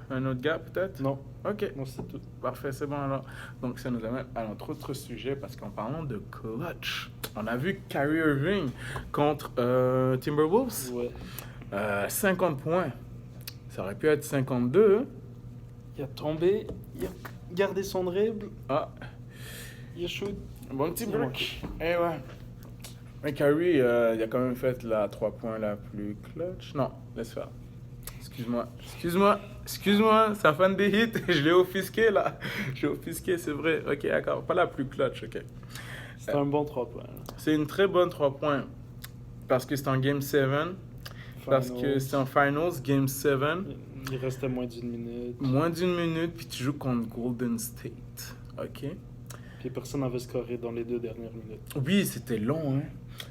Un autre gars, peut-être? Non, Ok, non, c'est tout. parfait, c'est bon alors. Donc, ça nous amène à notre autre sujet parce qu'en parlant de clutch, on a vu Kyrie Irving contre Timberwolves. Ouais. 50 points. Ça aurait pu être 52. Hein? Il a tombé, il a gardé son dribble, Ah, il a shoot. bon petit Il bloc. manque. Eh ouais. Mais Kyrie, il a quand même fait la 3 points la plus clutch. Non, laisse faire. Excuse-moi, c'est la fin des hits. Je l'ai offusqué là. Je l'ai offusqué, c'est vrai. Ok, d'accord. Pas la plus clutch, ok. C'était un bon 3 points. Là. C'est une très bonne 3 points. Parce que c'est en Game 7. Parce que c'est en Finals, Game 7. Il restait moins d'une minute. Moins d'une minute, puis tu joues contre Golden State. Ok. Puis personne n'avait scoré dans les 2 dernières minutes. Oui, c'était long, hein.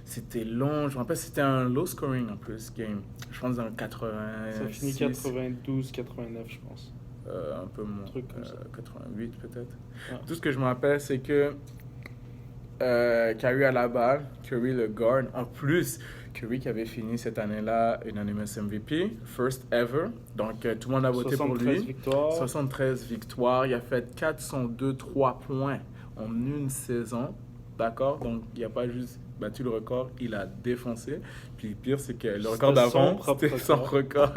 C'était long. Je me rappelle, c'était un low scoring en plus, game. Je pense dans le 80. Ça finit 92-89, je pense. Un peu moins. Un truc comme ça. 88 peut-être. Ah. Tout ce que je me rappelle, c'est que Curry a la balle, Curry le guard. En plus, Curry qui avait fini cette année-là unanimous MVP, first ever. Donc tout le monde a voté pour 73 lui. victoires. 73 victoires. Il a fait 402 3 points en une saison. D'accord? Donc il n'a pas juste battu le record, il a défoncé. Puis le pire, c'est que le record C'était son d'avant, propre c'était son record.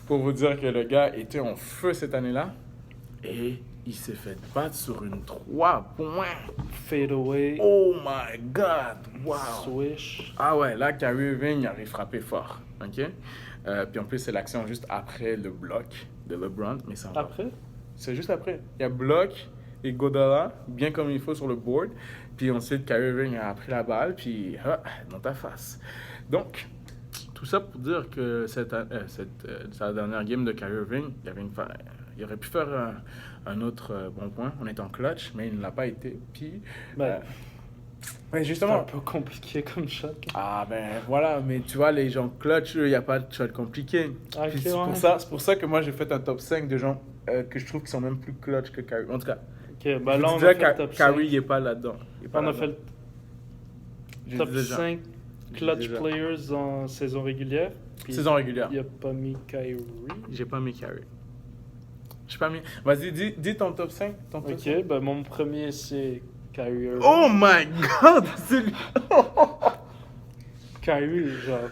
Pour vous dire que le gars était en feu cette année-là. Et il s'est fait battre sur une 3 points. Fade away. Oh my God! Wow! Swish. Ah ouais, là, Kyrie Irving, il arrive frapper fort. OK? Puis en plus, c'est l'action juste après le bloc de LeBron. Mais ça va. Après? C'est juste après. Il y a bloc et Godala, bien comme il faut sur le board. Puis ensuite, Kyrie Irving a pris la balle, puis dans ta face. Donc, tout ça pour dire que sa dernière game de Kyrie Irving, il aurait pu faire un autre bon point. On est en clutch, mais il ne l'a pas été. Puis, Ben, ouais, c'est justement. un peu compliqué comme shot. Là. Ah ben voilà, mais tu vois, les gens clutch, il n'y a pas de shot compliqué. Ah, Puis ok, c'est pour ça que moi j'ai fait un top 5 de gens que je trouve qui sont même plus clutch que Kyrie. En tout cas, Ok, ben je là, vous on disais a fait le top 5. Kyrie, il n'est pas là-dedans. On a fait le Je top le disais déjà. 5 Je clutch le disais. players en saison régulière. Puis Saison régulière. il a pas mis Kyrie. J'ai pas mis Kyrie. J'ai pas mis. Vas-y, dis ton top 5. Ton top 5. Ok, ben mon premier c'est Kyrie Irving. Oh my god! C'est lui. Kyrie, genre,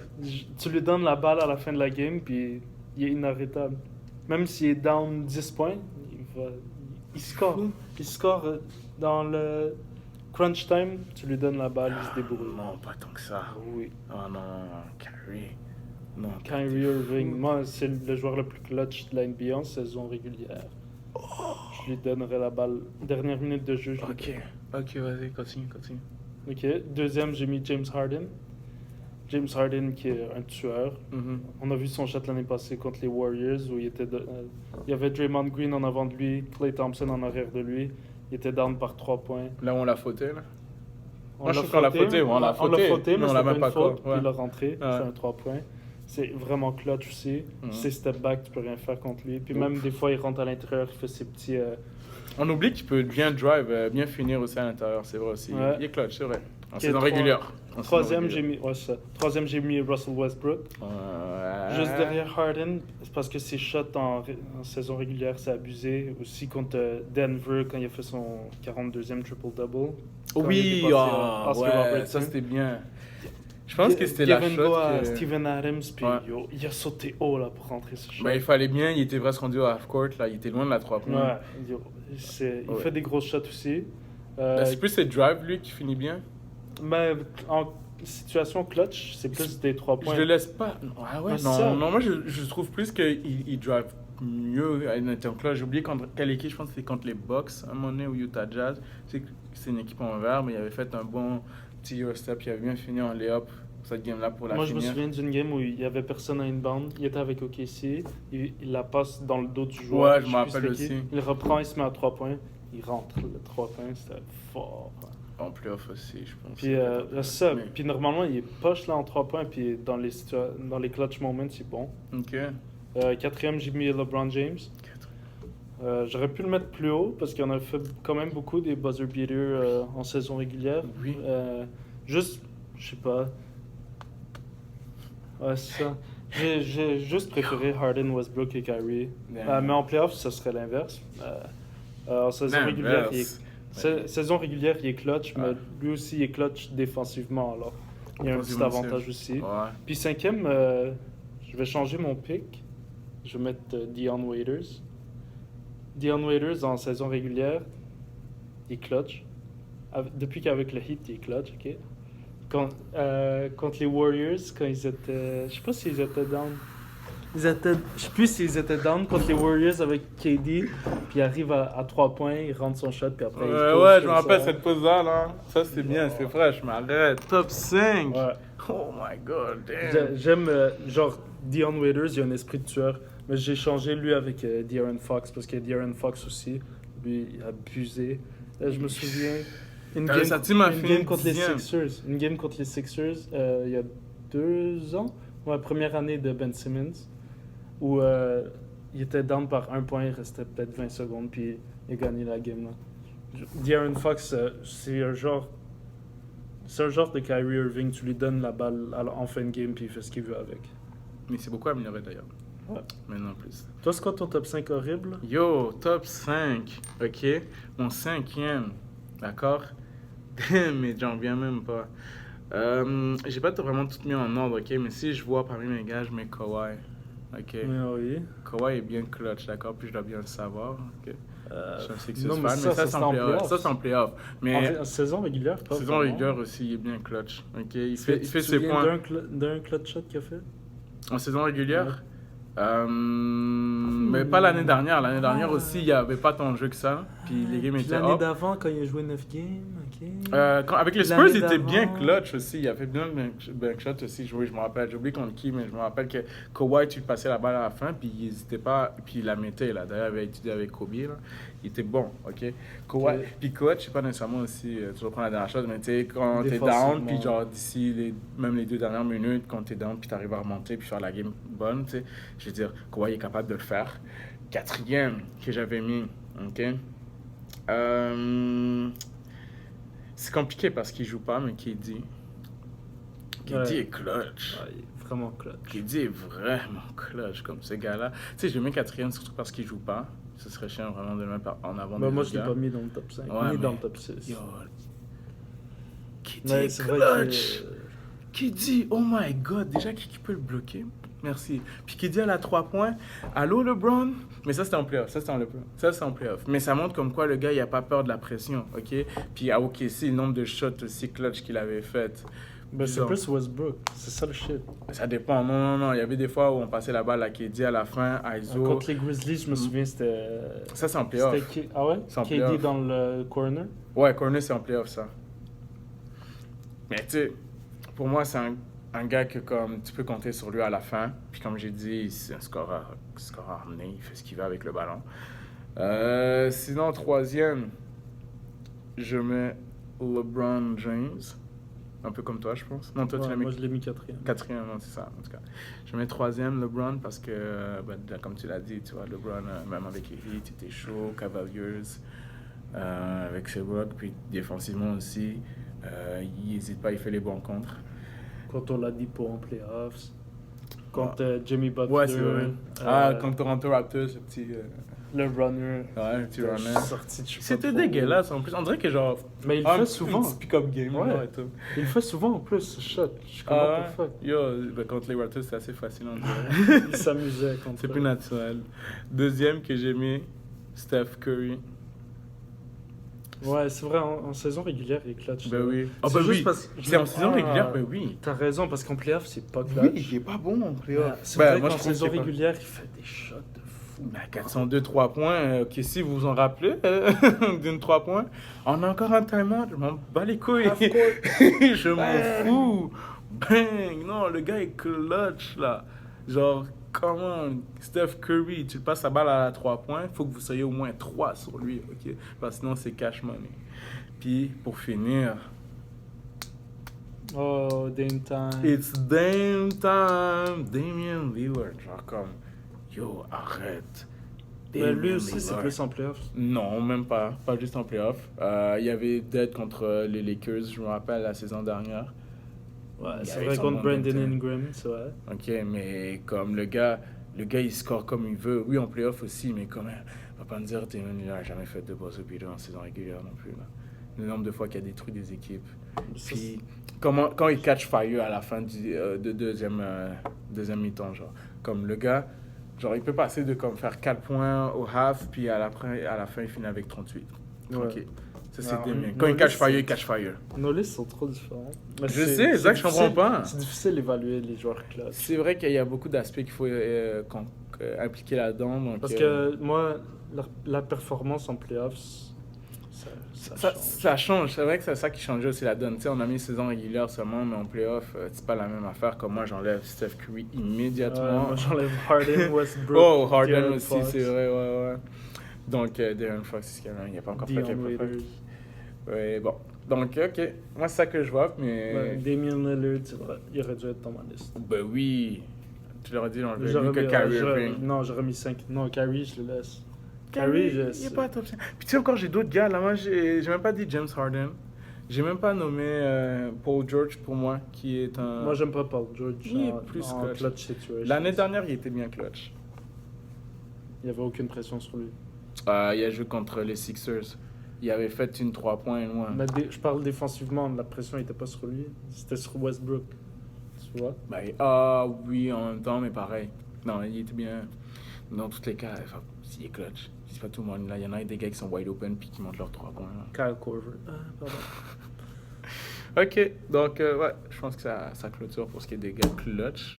tu lui donnes la balle à la fin de la game, puis il est inarrêtable. Même s'il est down 10 points, il score. Il score dans le crunch time, tu lui donnes la balle, il se débrouille. Non, pas tant que ça. Oui. Oh non, Kyrie. Non. Kyrie Irving, moi, c'est le joueur le plus clutch de la NBA en saison régulière. Je lui donnerai la balle. Dernière minute de jeu, je lui Ok, ok, vas-y, continue. Ok, deuxième, j'ai mis James Harden. James Harden qui est un tueur. Mhm. On a vu son shot l'année passée contre les Warriors où il y avait Draymond Green en avant de lui, Klay Thompson en arrière de lui. Il était down par 3 points. Là, on l'a fauté, là. On je trouve qu'on l'a fauté, on l'a fauté, mais on c'est l'a pas même une pas faute. quoi, ouais. Il a rentré, Ouais. c'est un 3 points. C'est vraiment clutch aussi. Mhm. C'est step back, tu peux rien faire contre lui. Puis Ouf. même des fois, il rentre à l'intérieur, il fait ses petits... On oublie qu'il peut bien drive, bien finir aussi à l'intérieur, c'est vrai aussi. Ouais. Il est clutch, c'est vrai. En Ok, saison régulière. En Troisième, saison régulière. Troisième, j'ai mis Russell Westbrook. Juste derrière Harden, c'est parce que ses shots en saison régulière, c'est abusé. Aussi contre Denver, quand il a fait son 42e triple-double. Quand il a Oui, dépassé, Oscar ouais, Robertson. ça c'était bien. Je pense que c'était la Kevin shot Go à que... Steven Adams, puis Ouais. il a sauté haut là, pour rentrer ce shot. Ben, il fallait bien, il était presque rendu au half-court, là, il était loin de la 3 points. Ouais, il Ouais. fait des grosses shots aussi. Ben, c'est plus ses drives, lui, qui finit bien. Mais en situation clutch, c'est plus des 3 points. Je le laisse pas. Ah ouais, Ouais, c'est ça. non, moi je trouve plus qu'il drive mieux à une là. J'ai oublié contre quelle équipe, je pense que c'était contre les Bucks à un moment donné, ou Utah Jazz. Tu sais que c'est une équipe en vert, mais il avait fait un bon petit step, il avait bien fini en lay-up cette game-là pour la Moi, je me finir. souviens d'une game où il y avait personne à inbound. Il était avec OKC. Il la passe dans le dos du joueur. Ouais, je me sais plus rappelle c'était qui. aussi. Il reprend, il se met à 3 points. Il rentre le 3 points. C'était fort. En playoff aussi, je pense. Puis, ça, Mais- puis normalement, il est poche là en 3 points. Puis dans les clutch moments, c'est bon. Ok. Quatrième, j'ai mis LeBron James. J'aurais pu le mettre plus haut parce qu'il en a fait quand même beaucoup des buzzer beaters en saison régulière. Oui. Juste, je sais pas. Ouais, c'est ça. J'ai juste préféré Harden, Westbrook et Kyrie. Damn. Mais en playoff, ça serait l'inverse. En saison régulière, saison régulière, il est clutch, mais lui aussi, il est clutch défensivement. Alors, il y a un petit avantage aussi. Ouais. Puis cinquième, je vais changer mon pick. Je vais mettre Dion Waiters. Dion Waiters, en saison régulière, il est clutch. Depuis qu'avec le Heat, il est clutch, ok? Contre les Warriors, quand ils étaient... Je sais pas s'ils étaient down. Je sais plus s'ils étaient down contre les Warriors avec KD, puis il arrive à 3 points, il rentre son shot, puis après il pose Ouais, je me comme rappelle ça. cette pause-là, là. Ça, c'est bien, c'est fraîche, mais arrête. Top 5! Ouais. Oh my god, damn! J'aime, genre, Dion Waiters, il a un esprit de tueur, mais j'ai changé lui avec De'Aaron Fox, parce que De'Aaron Fox aussi, lui, il a abusé. Je me souviens, une Sa team a fini game contre les dixième. Sixers, une game contre les Sixers, il y a 2 ans, ouais, première année de Ben Simmons, où il était down par 1 point, il restait peut-être 20 secondes, puis il a gagné la game. Là. De'Aaron Fox, c'est un genre de Kyrie Irving, tu lui donnes la balle en fin de game, puis il fait ce qu'il veut avec. Mais c'est beaucoup amélioré d'ailleurs. Ouais. Maintenant plus. Toi, c'est quoi ton top 5 horrible? Yo, top 5, ok? Mon cinquième, d'accord? Damn, mais j'en viens même pas. J'ai pas vraiment tout mis en ordre, ok? Mais si je vois parmi mes gars, je mets Kawhi. Ok? Oui. Kawhi est bien clutch, d'accord? Puis je dois bien le savoir, ok? Je suis un Sixers non, mais fan, mais ça c'est en playoff. Ça c'est en playoff. Mais en saison régulière, pas saison vraiment. régulière aussi, il est bien clutch, ok? Il Tu fait te ses souviens points. d'un clutch shot qu'il a fait? En saison régulière? Mais pas l'année dernière. L'année dernière aussi, il n'y avait pas tant de jeu que ça. Puis les games étaient L'année up. d'avant, quand il a joué 9 games, ok. Avec les Spurs, L'année il était bien d'avant. clutch aussi. Il a fait bien bank shot aussi. Je me rappelle, j'ai oublié contre qui, mais je me rappelle que Kawhi, tu passais la balle à la fin, puis il n'hésitait pas, puis il la mettait. Là. D'ailleurs, il avait étudié avec Kobe. Là. Il était bon, ok? Kawhi, Ok. puis Kawhi, je sais pas nécessairement aussi toujours prendre la dernière chose, mais tu sais, quand t'es Défensivement. down, puis genre d'ici même les 2 dernières minutes, quand t'es down, puis t'arrives à remonter, puis faire la game bonne, tu sais, je veux dire, Kawhi est capable de le faire. Quatrième que j'avais mis, ok? C'est compliqué parce qu'il joue pas, mais KD. KD Ouais. est clutch. Ouais, il est vraiment clutch. KD est vraiment clutch comme ce gars-là. Tu sais, je le mets quatrième surtout parce qu'il joue pas. Ce serait chiant vraiment de le mettre en avant. Ben, des moi, autres je l'ai gars. pas mis dans le top 5, Ouais, ni dans mais- le top 6. Yo, KD Ouais, est c'est vrai clutch. que... KD, oh my god, déjà qui peut le bloquer? Merci. Puis KD elle a 3 points. Allô LeBron? Mais ça c'était en playoff, ça c'est en playoff. Mais ça montre comme quoi le gars il a pas peur de la pression, ok? Puis à OKC, le nombre de shots aussi clutch qu'il avait fait. Ben, c'est Bizarre. plus Westbrook, c'est ça le shit. Ça dépend, non. Il y avait des fois où on passait la balle à KD à la fin, à ISO. Contre les Grizzlies, je me souviens, c'était... Ça c'est en playoff. Ah ouais? C'est en KD playoff. dans le corner? Ouais, Cornet c'est en playoff ça. Mais tu sais, pour moi c'est un gars que comme tu peux compter sur lui à la fin. Puis comme j'ai dit, c'est un scoreur né, il fait ce qu'il veut avec le ballon. Sinon, troisième, je mets LeBron James. Un peu comme toi, je pense. Non, toi, tu Ouais, l'as mis moi, je l'ai mis quatrième. quatrième, non, c'est ça, en tout cas. Je mets troisième, LeBron, parce que, comme tu l'as dit, tu vois, LeBron, même avec les Heat, il était chaud, Cavaliers, avec ses rocks, puis défensivement aussi, il n'hésite pas, il fait les bons contres. Quand on l'a dit pour en playoffs. Contre Jimmy Butler. Ouais, c'est vrai. Contre Toronto Raptors, ce petit... Le runner. ouais, le petit était runner. sorti de je sais pas C'était trop. dégueulasse, en plus. On dirait que genre... Mais il le fait souvent. Un petit pick-up game, Ouais. là, et tout. Il le fait souvent en plus, ce shot. Je suis comme, what the fuck. Yo, contre les Raptors, c'est assez facile, on dirait. Il s'amusait contre C'est eux. plus naturel. Deuxième que j'ai mis, Steph Curry. Ouais, c'est vrai, en saison régulière, il est clutch. Ben oui. C'est ben juste oui. parce que- C'est en saison Ah, régulière, ben oui. T'as raison, parce qu'en playoff, c'est pas clutch. Oui, il est pas bon en playoff. C'est Ben, vrai moi, qu'en je trouve saison qu'il est pas- régulière, il fait des shots de fou. Ben, 402 points, ok, si vous vous en rappelez d'une 3 points, on a encore un timeout, je m'en bats les couilles. Je m'en fous. Bang, non, le gars est clutch là. Genre, comment Steph Curry, tu passes la balle à la 3 points, il faut que vous soyez au moins 3 sur lui, ok? Parce que sinon, c'est cash money. Puis, pour finir, Oh, Dame Time. it's Dame time, Damian Lillard. Genre comme, yo, arrête. Mais lui Damian aussi, c'est Lillard. plus en playoff. Non, même pas. Pas juste en playoff. Il y avait Dead contre les Lakers, je me rappelle, la saison dernière. Ouais, c'est avec vrai son contre bon Brandon game time. Ingram, c'est vrai. Ok, mais comme le gars, il score comme il veut. Oui, en playoff aussi, mais quand même, on va pas me dire, Damon Lillard n'a jamais fait de buzzer beater en saison régulière non plus. Là. Le nombre de fois qu'il a détruit des équipes. Puis, quand il catch fire à la fin de deuxième mi-temps, genre. Comme le gars, genre, il peut passer de comme faire 4 points au half, puis à la fin, il finit avec 38. Tranquille. Ça, c'était bien. Quand il catch fire, il catch fire. Nos listes sont trop différentes. Mais Je sais, c'est ça que je comprends pas. C'est difficile d'évaluer les joueurs clutch. C'est vrai qu'il y a beaucoup d'aspects qu'il faut impliquer là-dedans. Donc, Parce que moi, la performance en playoffs, ça change. ça change. C'est vrai que c'est ça qui change aussi la donne. Tu sais, on a mis saison régulière seulement, mais en playoff, c'est pas la même affaire. Comme moi, j'enlève Steph Curry immédiatement. Moi, j'enlève Harden, Westbrook. Oh, Harden De'Aaron aussi, Fox. c'est vrai, ouais. Donc, De'Aaron Fox, il n'y a pas encore fait les Dion Waiters. Ouais, bon. Donc, ok. Moi, c'est ça que je vois, mais. Ouais, Damian Lillard, c'est vrai. Il aurait dû être dans ma liste. Ben oui. Tu l'aurais dit, on J'aurais lui que mis- Kyrie j'aurais- Irving. Non, j'aurais mis 5. Non, Kyrie, je le laisse. Kyrie, il je est pas top 5. Puis tu sais encore, j'ai d'autres gars. Là, moi, j'ai même pas dit James Harden. J'ai même pas nommé Paul George pour moi, qui est un. Moi, j'aime pas Paul George Il est en plus en clutch. clutch situation. L'année dernière, il était bien clutch. Il n'y avait aucune pression sur lui. Il a joué contre les Sixers. Il avait fait une 3 points loin. Mais je parle défensivement, la pression n'était pas sur lui. C'était sur Westbrook. Tu vois? Oui, en même temps, mais pareil. Non, il était bien. Dans tous les cas, il est clutch. C'est pas tout le monde. Là, il y en a des gars qui sont wide open puis qui montent leurs 3 points. Là. Kyle Korver. Pardon. Ok, donc ouais, je pense que ça clôture pour ce qui est des gars clutch.